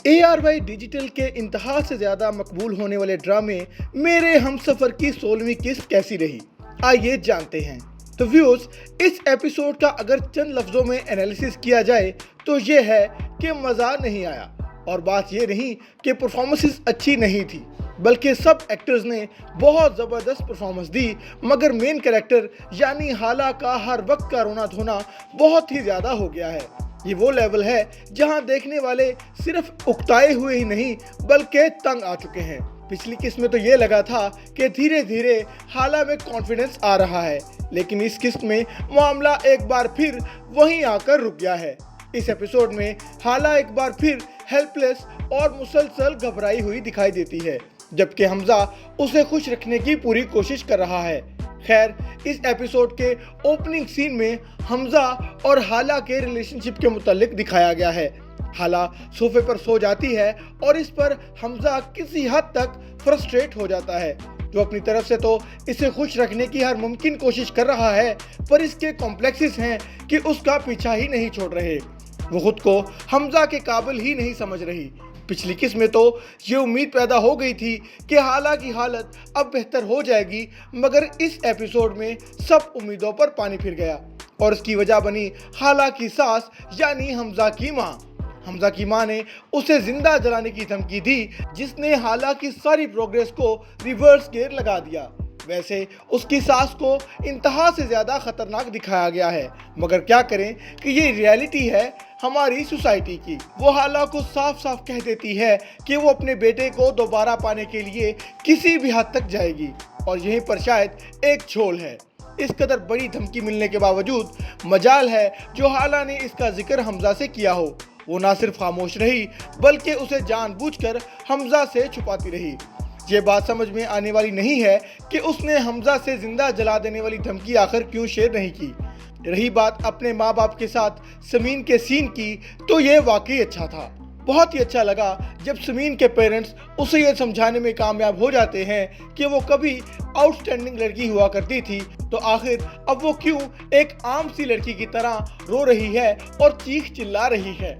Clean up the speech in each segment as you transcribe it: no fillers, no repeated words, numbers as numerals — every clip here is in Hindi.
ARY डिजिटल के इंतहा से ज़्यादा मकबूल होने वाले ड्रामे मेरे हमसफ़र की 16वीं किस्त कैसी रही, आइए जानते हैं। तो व्यूअर्स, इस एपिसोड का अगर चंद लफ्ज़ों में एनालिसिस किया जाए तो ये है कि मज़ा नहीं आया। और बात ये नहीं कि परफॉर्मेंसेस अच्छी नहीं थी, बल्कि सब एक्टर्स ने बहुत ज़बरदस्त परफॉर्मेंस दी, मगर मेन कैरेक्टर यानी हाला का हर वक्त का रोना धोना बहुत ही ज़्यादा हो गया है। ये वो लेवल है जहां देखने वाले सिर्फ उकताए हुए ही नहीं बल्कि तंग आ चुके हैं। पिछली किस्त में तो ये लगा था कि धीरे धीरे हाला में कॉन्फिडेंस आ रहा है, लेकिन इस किस्त में मामला एक बार फिर वहीं आकर रुक गया है। इस एपिसोड में हाला एक बार फिर हेल्पलेस और मुसलसल घबराई हुई दिखाई देती है, जबकि हमजा उसे खुश रखने की पूरी कोशिश कर रहा है। खैर, इस एपिसोड के ओपनिंग सीन में हमजा और हाला के रिलेशनशिप के मुतालिक दिखाया गया है। हाला सोफे पर सो जाती है और इस पर हमजा किसी हद तक फ्रस्ट्रेट हो जाता है, जो अपनी तरफ से तो इसे खुश रखने की हर मुमकिन कोशिश कर रहा है, पर इसके कॉम्प्लेक्सेस हैं कि उसका पीछा ही नहीं छोड़ रहे। वो खुद को हमजा के काबिल ही नहीं समझ रही। पिछली किस्त में तो ये उम्मीद पैदा हो गई थी कि हाला की हालत अब बेहतर हो जाएगी, मगर इस एपिसोड में सब उम्मीदों पर पानी फिर गया और इसकी वजह बनी हाला की सास यानी हमजा की माँ। हमजा की माँ ने उसे जिंदा जलाने की धमकी दी, जिसने हाला की सारी प्रोग्रेस को रिवर्स गियर लगा दिया। वैसे उसकी सास को इंतहा से ज़्यादा खतरनाक दिखाया गया है, मगर क्या करें कि ये रियलिटी है हमारी सोसाइटी की। वो हाला को साफ साफ कह देती है कि वो अपने बेटे को दोबारा पाने के लिए किसी भी हद तक जाएगी, और यहीं पर शायद एक झोल है। इस कदर बड़ी धमकी मिलने के बावजूद मजाल है जो हाला ने इसका जिक्र हमजा से किया हो। वो ना सिर्फ खामोश रही बल्कि उसे जानबूझकर हमजा से छुपाती रही। ये बात समझ में आने वाली नहीं है कि उसने हमजा से जिंदा जला देने वाली धमकी आखिर क्यों शेयर नहीं की। रही बात अपने माँ बाप के साथ समीन के सीन की, तो ये वाकई अच्छा था। बहुत ही अच्छा लगा जब समीन के पेरेंट्स उसे ये समझाने में कामयाब हो जाते हैं कि वो कभी आउटस्टैंडिंग लड़की हुआ करती थी, तो आखिर अब वो क्यों एक आम सी लड़की की तरह रो रही है और चीख चिल्ला रही है।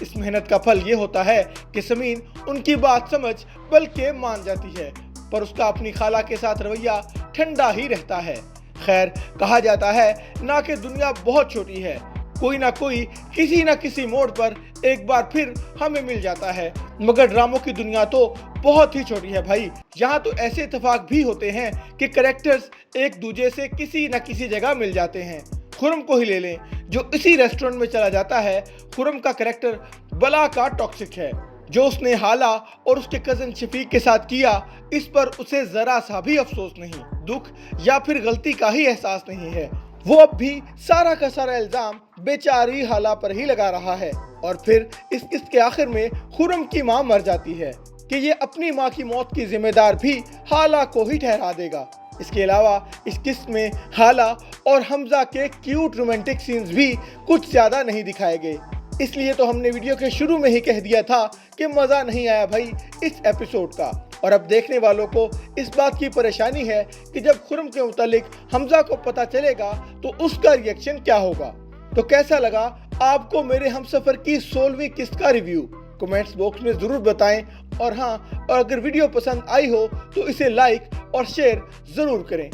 इस मेहनत का फल ये होता है कि समीन उनकी बात समझ बल्कि मान जाती है, पर उसका अपनी खाला के साथ रवैया ठंडा ही रहता है। खैर, कहा जाता है ना कि दुनिया बहुत छोटी है, कोई ना कोई किसी ना किसी मोड़ पर एक बार फिर हमें मिल जाता है, मगर ड्रामों की दुनिया तो बहुत ही छोटी है भाई। यहाँ तो ऐसे इत्तेफाक भी होते हैं कि कैरेक्टर्स एक दूसरे से किसी न किसी जगह मिल जाते हैं। खुरम को ही ले लें, जो इसी रेस्टोरेंट में चला जाता है। खुरम का कैरेक्टर बला का टॉक्सिक है। जो उसने हाला और उसके कजन शफीक के साथ किया, इस पर उसे जरा सा भी अफसोस नहीं, दुख या फिर गलती का ही एहसास नहीं है। वो अब भी सारा का सारा इल्जाम बेचारी हाला पर ही लगा रहा है। और फिर इस किस्त के आखिर में खुरम की माँ मर जाती है कि ये अपनी माँ की मौत की जिम्मेदार भी हाला को ही ठहरा देगा। इसके अलावा इस किस्त में हाला और हमजा के क्यूट रोमांटिक सीन्स भी कुछ ज़्यादा नहीं दिखाए गए। इसलिए तो हमने वीडियो के शुरू में ही कह दिया था कि मज़ा नहीं आया भाई इस एपिसोड का। और अब देखने वालों को इस बात की परेशानी है कि जब खुरम के मुतालिक हमजा को पता चलेगा तो उसका रिएक्शन क्या होगा। तो कैसा लगा आपको मेरे हमसफ़र की 16वीं किस्त का रिव्यू? कमेंट्स बॉक्स में ज़रूर बताएं। और हाँ, और अगर वीडियो पसंद आई हो तो इसे लाइक और शेयर ज़रूर करें।